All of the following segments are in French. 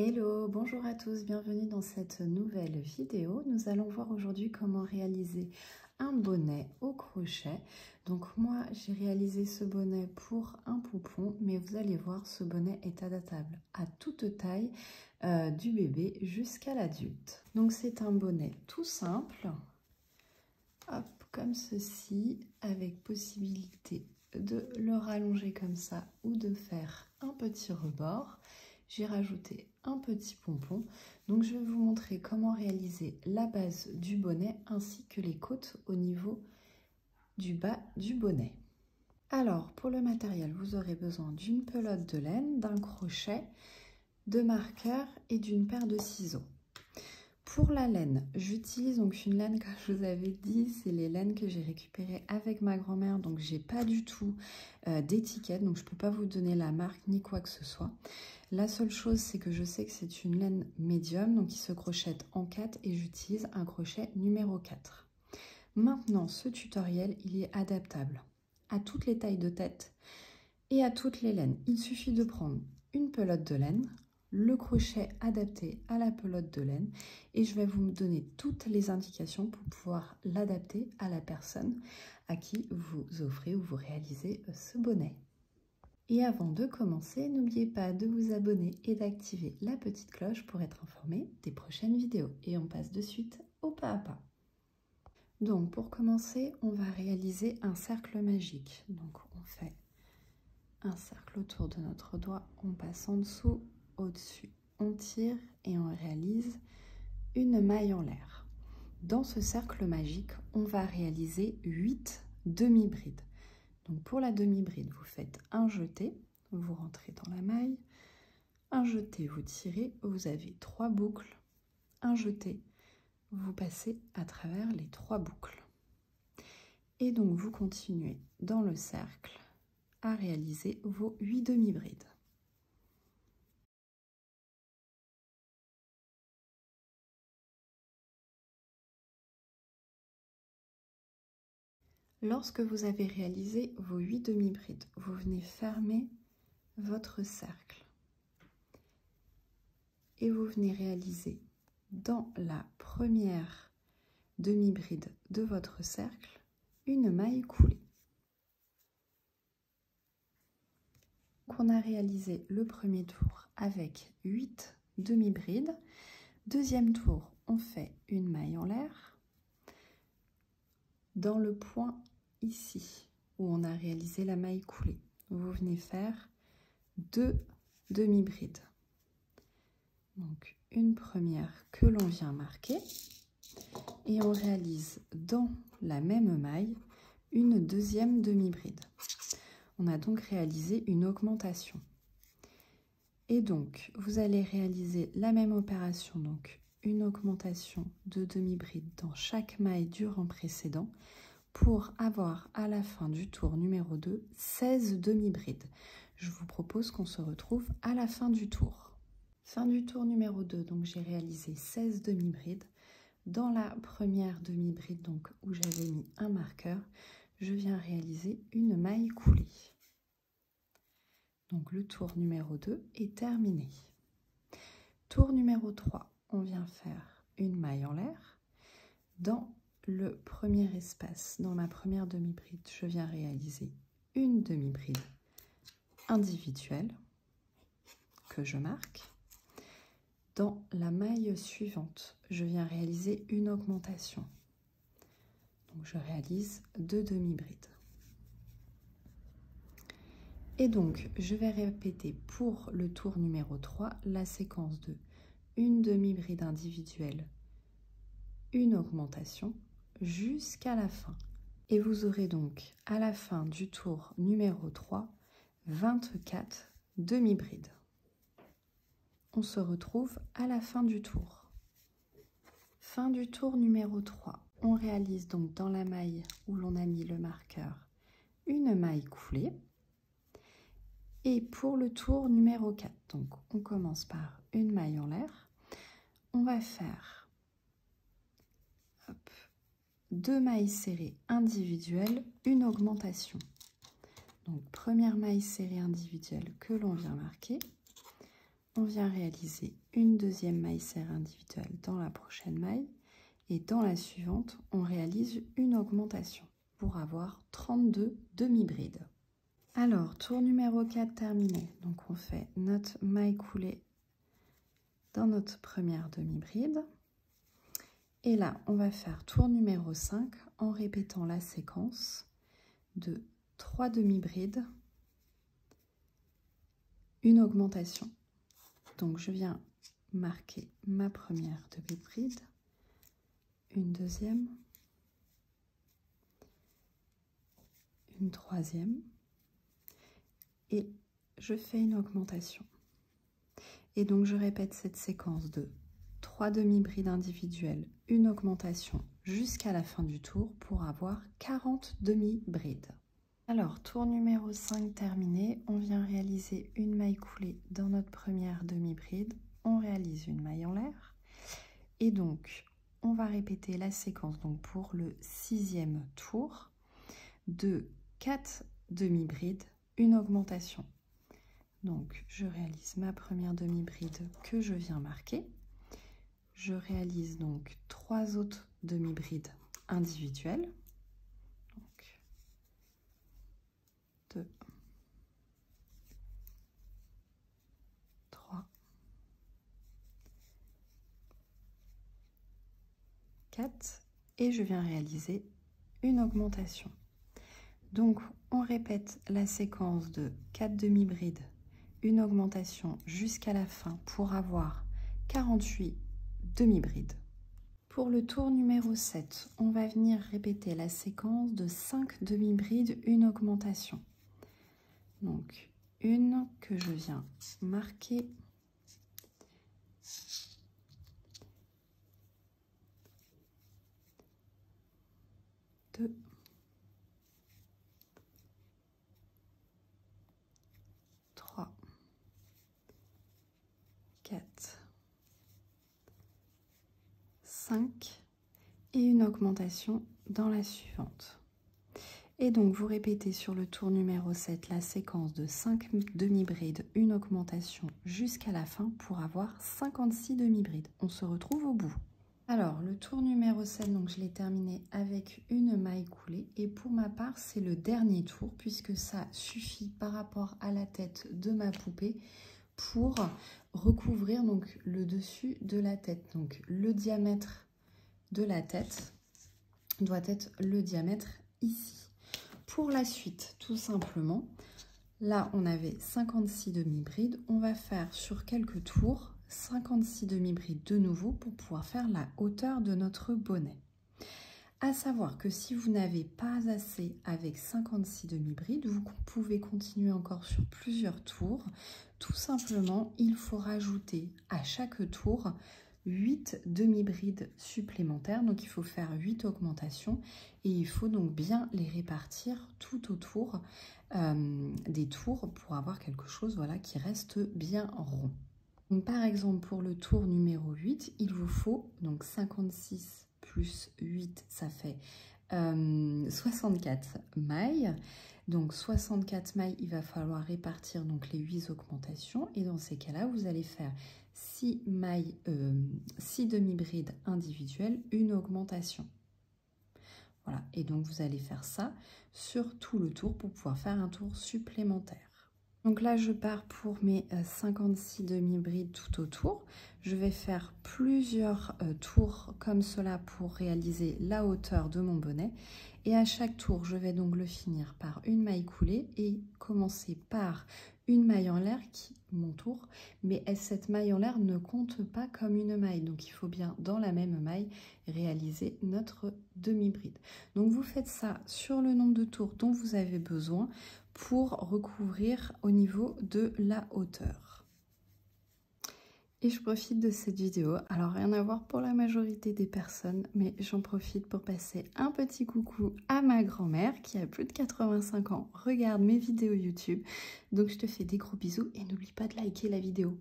Hello, bonjour à tous, bienvenue dans cette nouvelle vidéo. Nous allons voir aujourd'hui comment réaliser un bonnet au crochet. Donc moi, j'ai réalisé ce bonnet pour un poupon, mais vous allez voir, ce bonnet est adaptable à toute taille, du bébé jusqu'à l'adulte. Donc c'est un bonnet tout simple, hop, comme ceci, avec possibilité de le rallonger comme ça ou de faire un petit rebord. J'ai rajouté un petit pompon. Donc je vais vous montrer comment réaliser la base du bonnet ainsi que les côtes au niveau du bas du bonnet. Alors pour le matériel, vous aurez besoin d'une pelote de laine, d'un crochet, de marqueurs et d'une paire de ciseaux. Pour la laine, j'utilise donc une laine, comme je vous avais dit, c'est les laines que j'ai récupérées avec ma grand-mère, donc j'ai pas du tout d'étiquette, donc je peux pas vous donner la marque ni quoi que ce soit. La seule chose, c'est que je sais que c'est une laine médium, donc qui se crochette en 4 et j'utilise un crochet numéro 4. Maintenant, ce tutoriel, il est adaptable à toutes les tailles de tête et à toutes les laines. Il suffit de prendre une pelote de laine, le crochet adapté à la pelote de laine et je vais vous donner toutes les indications pour pouvoir l'adapter à la personne à qui vous offrez ou vous réalisez ce bonnet. Et avant de commencer, n'oubliez pas de vous abonner et d'activer la petite cloche pour être informé des prochaines vidéos. Et on passe de suite au pas à pas. Donc pour commencer, on va réaliser un cercle magique. Donc on fait un cercle autour de notre doigt, on passe en dessous, au-dessus, on tire et on réalise une maille en l'air. Dans ce cercle magique, on va réaliser 8 demi-brides. Donc pour la demi-bride, vous faites un jeté, vous rentrez dans la maille, un jeté, vous tirez, vous avez 3 boucles, un jeté, vous passez à travers les 3 boucles. Et donc vous continuez dans le cercle à réaliser vos 8 demi-brides. Lorsque vous avez réalisé vos 8 demi-brides, vous venez fermer votre cercle et vous venez réaliser dans la première demi-bride de votre cercle une maille coulée. Donc on a réalisé le premier tour avec 8 demi-brides. Deuxième tour, on fait une maille en l'air. Dans le point ici où on a réalisé la maille coulée, vous venez faire 2 demi-brides. Donc une première que l'on vient marquer et on réalise dans la même maille une deuxième demi-bride. On a donc réalisé une augmentation. Et donc vous allez réaliser la même opération, donc une augmentation de demi-bride dans chaque maille du rang précédent pour avoir à la fin du tour numéro 2 16 demi-brides. Je vous propose qu'on se retrouve à la fin du tour. Fin du tour numéro 2, donc j'ai réalisé 16 demi-brides. Dans la première demi-bride, donc où j'avais mis un marqueur, je viens réaliser une maille coulée. Donc le tour numéro 2 est terminé. Tour numéro 3, on vient faire une maille en l'air. Dans le premier espace, dans ma première demi-bride, je viens réaliser une demi-bride individuelle que je marque. Dans la maille suivante, je viens réaliser une augmentation. Donc je réalise 2 demi-brides. Et donc je vais répéter pour le tour numéro 3 la séquence de une demi-bride individuelle, une augmentation jusqu'à la fin. Et vous aurez donc à la fin du tour numéro 3 24 demi-brides. On se retrouve à la fin du tour. Fin du tour numéro 3. On réalise donc dans la maille où l'on a mis le marqueur une maille coulée. Et pour le tour numéro 4, donc on commence par une maille en l'air. On va faire 2 mailles serrées individuelles, une augmentation. Donc première maille serrée individuelle que l'on vient marquer. On vient réaliser une deuxième maille serrée individuelle dans la prochaine maille et dans la suivante, on réalise une augmentation pour avoir 32 demi-brides. Alors, tour numéro 4 terminé. Donc, on fait notre maille coulée dans notre première demi-bride. Et là, on va faire tour numéro 5 en répétant la séquence de 3 demi-brides, une augmentation. Donc, je viens marquer ma première demi-bride, une deuxième, une troisième, et je fais une augmentation. Et donc, je répète cette séquence de 3 demi-brides individuelles, une augmentation jusqu'à la fin du tour pour avoir 40 demi-brides. Alors, tour numéro 5 terminé, on vient réaliser une maille coulée dans notre première demi-bride, on réalise une maille en l'air et donc on va répéter la séquence donc pour le 6e tour de 4 demi-brides, une augmentation. Donc, je réalise ma première demi-bride que je viens marquer. Je réalise donc 3 autres demi-brides individuelles. Donc, 2, 3, 4 et je viens réaliser une augmentation. Donc, on répète la séquence de 4 demi-brides, une augmentation jusqu'à la fin pour avoir 48 demi-brides. Pour le tour numéro 7, on va venir répéter la séquence de 5 demi-brides, une augmentation. Donc, une que je viens marquer. 2, 3, 4, 5 et une augmentation dans la suivante. Et donc, vous répétez sur le tour numéro 7 la séquence de 5 demi-brides, une augmentation jusqu'à la fin pour avoir 56 demi-brides. On se retrouve au bout. Alors, le tour numéro 7, donc je l'ai terminé avec une maille coulée. Et pour ma part, c'est le dernier tour puisque ça suffit par rapport à la tête de ma poupée pour recouvrir donc le dessus de la tête. Donc, le diamètre de la tête doit être le diamètre ici. Pour la suite, tout simplement, là, on avait 56 demi-brides. On va faire sur quelques tours 56 demi-brides de nouveau pour pouvoir faire la hauteur de notre bonnet. À savoir que si vous n'avez pas assez avec 56 demi-brides, vous pouvez continuer encore sur plusieurs tours. Tout simplement, il faut rajouter à chaque tour 8 demi-brides supplémentaires. Donc, il faut faire 8 augmentations et il faut donc bien les répartir tout autour des tours pour avoir quelque chose voilà, qui reste bien rond. Donc, par exemple, pour le tour numéro 8, il vous faut donc 56 plus 8, ça fait 64 mailles. Donc 64 mailles, il va falloir répartir donc les 8 augmentations. Et dans ces cas-là, vous allez faire 6 mailles, 6 demi-brides individuelles, une augmentation. Voilà, et donc vous allez faire ça sur tout le tour pour pouvoir faire un tour supplémentaire. Donc là, je pars pour mes 56 demi-brides tout autour. Je vais faire plusieurs tours comme cela pour réaliser la hauteur de mon bonnet. Et à chaque tour, je vais donc le finir par une maille coulée et commencer par une maille en l'air qui mon tour. Mais cette maille en l'air ne compte pas comme une maille. Donc, il faut bien, dans la même maille, réaliser notre demi-bride. Donc, vous faites ça sur le nombre de tours dont vous avez besoin pour recouvrir au niveau de la hauteur. Et je profite de cette vidéo, alors rien à voir pour la majorité des personnes, mais j'en profite pour passer un petit coucou à ma grand-mère qui a plus de 85 ans, regarde mes vidéos YouTube, donc je te fais des gros bisous et n'oublie pas de liker la vidéo.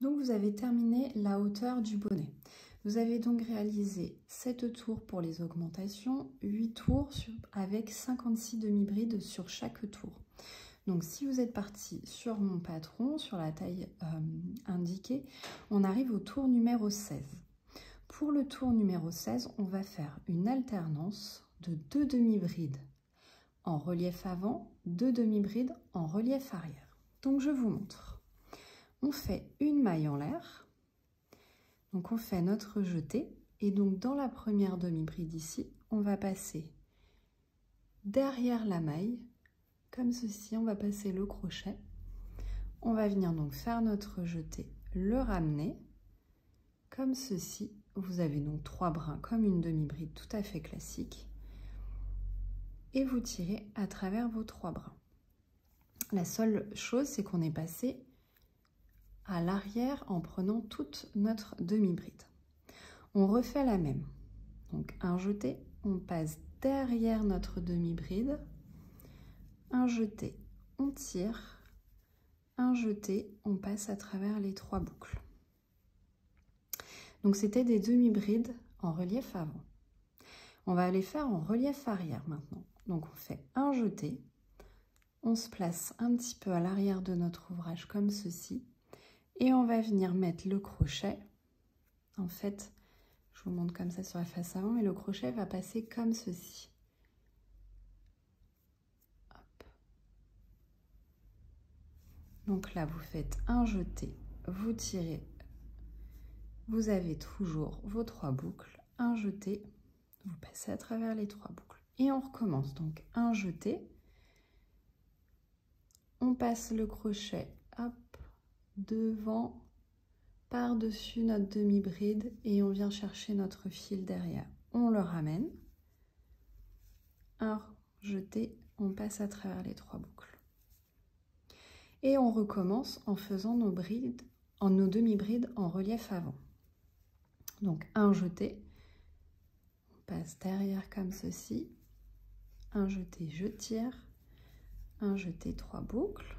Donc vous avez terminé la hauteur du bonnet. Vous avez donc réalisé 7 tours pour les augmentations, 8 tours avec 56 demi-brides sur chaque tour. Donc si vous êtes parti sur mon patron, sur la taille indiquée, on arrive au tour numéro 16. Pour le tour numéro 16, on va faire une alternance de 2 demi-brides en relief avant, 2 demi-brides en relief arrière. Donc je vous montre. On fait une maille en l'air, donc on fait notre jeté, et donc dans la première demi-bride ici, on va passer derrière la maille, comme ceci, on va passer le crochet. On va venir donc faire notre jeté, le ramener, comme ceci. Vous avez donc 3 brins comme une demi-bride tout à fait classique. Et vous tirez à travers vos 3 brins. La seule chose, c'est qu'on est passé à l'arrière en prenant toute notre demi-bride. On refait la même. Donc un jeté, on passe derrière notre demi-bride. Un jeté, on tire. Un jeté, on passe à travers les 3 boucles. Donc c'était des demi-brides en relief avant. On va les faire en relief arrière maintenant. Donc on fait un jeté, on se place un petit peu à l'arrière de notre ouvrage comme ceci, et on va venir mettre le crochet. En fait, je vous montre comme ça sur la face avant, et le crochet va passer comme ceci. Hop. Donc là, vous faites un jeté, vous tirez, vous avez toujours vos 3 boucles, un jeté, vous passez à travers les 3 boucles. Et on recommence, donc un jeté, on passe le crochet, hop, devant, par-dessus notre demi-bride, et on vient chercher notre fil derrière. On le ramène, un jeté, on passe à travers les 3 boucles. Et on recommence en faisant nos brides, nos demi-brides en relief avant. Donc un jeté, on passe derrière comme ceci, un jeté, je tire, un jeté, 3 boucles,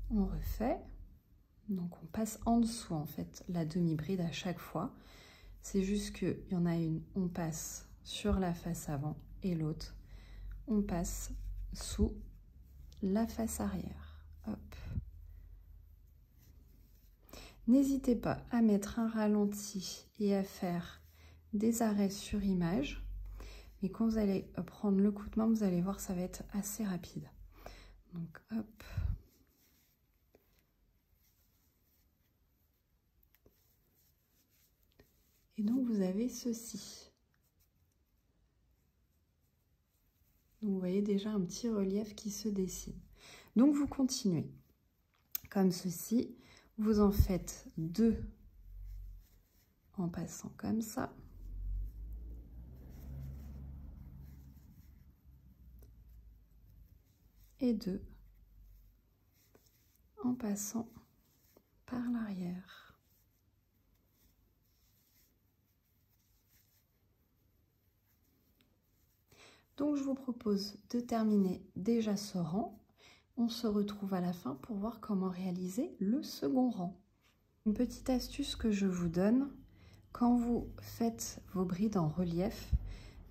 on refait, donc on passe en dessous en fait la demi-bride à chaque fois, c'est juste qu'il y en a une, on passe sur la face avant, et l'autre, on passe sous la face arrière. Hop. N'hésitez pas à mettre un ralenti et à faire des arrêts sur image. Et quand vous allez prendre le coup de main, vous allez voir, ça va être assez rapide. Donc, hop. Et donc, vous avez ceci. Donc, vous voyez déjà un petit relief qui se dessine. Donc, vous continuez comme ceci. Vous en faites 2 en passant comme ça. Et 2 en passant par l'arrière. Donc je vous propose de terminer déjà ce rang. On se retrouve à la fin pour voir comment réaliser le second rang. Une petite astuce que je vous donne, quand vous faites vos brides en relief,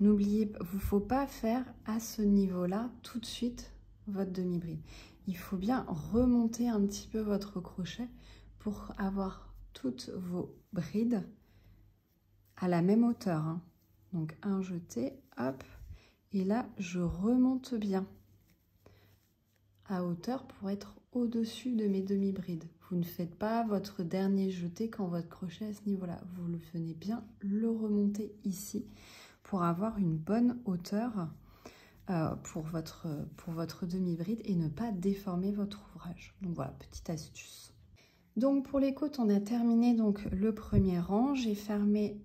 n'oubliez pas, il ne faut pas faire à ce niveau-là tout de suite votre demi-bride. Il faut bien remonter un petit peu votre crochet pour avoir toutes vos brides à la même hauteur, hein. Donc un jeté, hop, et là je remonte bien à hauteur pour être au-dessus de mes demi-brides. Vous ne faites pas votre dernier jeté quand votre crochet est à ce niveau-là. Vous le venez bien le remonter ici pour avoir une bonne hauteur pour votre demi-bride et ne pas déformer votre ouvrage. Donc voilà, petite astuce. Donc pour les côtes, on a terminé donc le premier rang. J'ai fermé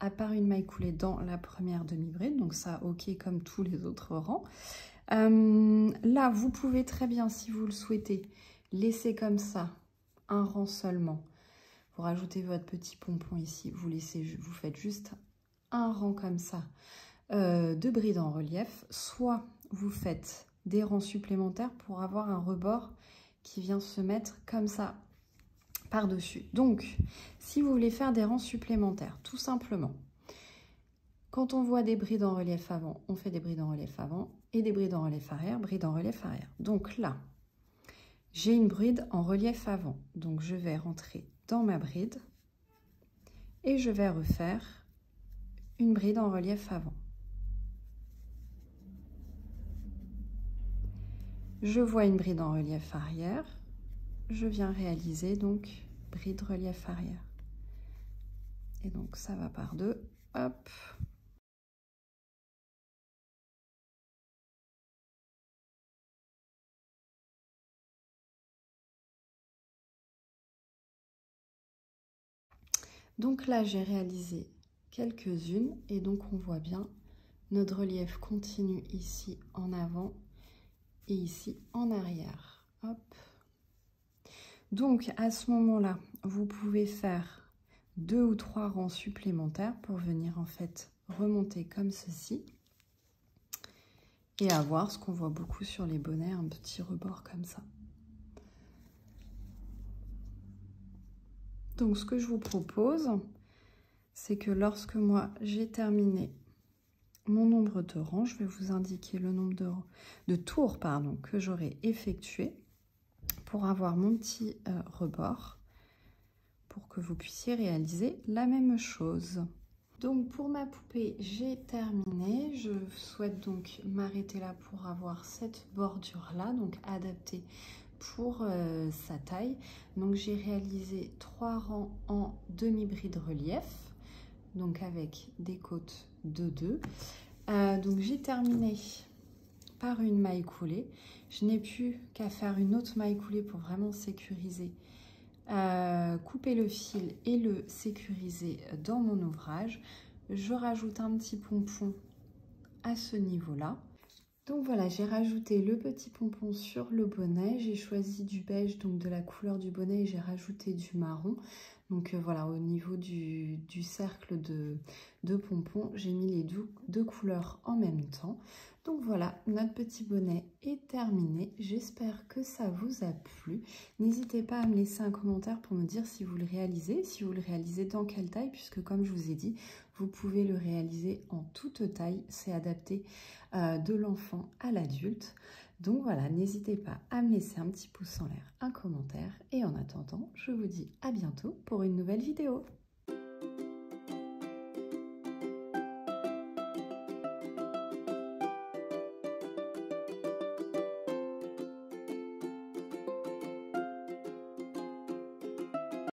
à part une maille coulée dans la première demi-bride, donc ça ok comme tous les autres rangs. Là, vous pouvez très bien, si vous le souhaitez, laisser comme ça un rang seulement. Vous rajoutez votre petit pompon ici, vous faites juste un rang comme ça de brides en relief, soit vous faites des rangs supplémentaires pour avoir un rebord qui vient se mettre comme ça par-dessus. Donc, si vous voulez faire des rangs supplémentaires, tout simplement, Quand on voit des brides en relief avant, on fait des brides en relief avant et des brides en relief arrière, brides en relief arrière. Donc là, j'ai une bride en relief avant. Donc je vais rentrer dans ma bride et je vais refaire une bride en relief avant. Je vois une bride en relief arrière. Je viens réaliser donc bride relief arrière. Et donc ça va par deux. Hop. Donc là, j'ai réalisé quelques-unes et donc on voit bien notre relief continue ici en avant et ici en arrière. Hop. Donc à ce moment-là, vous pouvez faire 2 ou 3 rangs supplémentaires pour venir en fait remonter comme ceci et avoir ce qu'on voit beaucoup sur les bonnets, un petit rebord comme ça. Donc ce que je vous propose, c'est que lorsque moi j'ai terminé mon nombre de rangs, je vais vous indiquer le nombre de tours que j'aurai effectué pour avoir mon petit rebord, pour que vous puissiez réaliser la même chose. Donc pour ma poupée, j'ai terminé. Je souhaite donc m'arrêter là pour avoir cette bordure-là, donc adaptée pour sa taille. Donc j'ai réalisé 3 rangs en demi-bride relief, donc avec des côtes de 2. Donc j'ai terminé par une maille coulée. Je n'ai plus qu'à faire une autre maille coulée pour vraiment sécuriser, couper le fil et le sécuriser dans mon ouvrage. Je rajoute un petit pompon à ce niveau-là. Donc voilà, j'ai rajouté le petit pompon sur le bonnet. J'ai choisi du beige, donc de la couleur du bonnet, et j'ai rajouté du marron. Donc voilà, au niveau du cercle de pompons, j'ai mis les deux couleurs en même temps. Donc voilà, notre petit bonnet est terminé. J'espère que ça vous a plu. N'hésitez pas à me laisser un commentaire pour me dire si vous le réalisez dans quelle taille, puisque comme je vous ai dit, vous pouvez le réaliser en toute taille. C'est adapté de l'enfant à l'adulte. Donc voilà, n'hésitez pas à me laisser un petit pouce en l'air, un commentaire. Et en attendant, je vous dis à bientôt pour une nouvelle vidéo.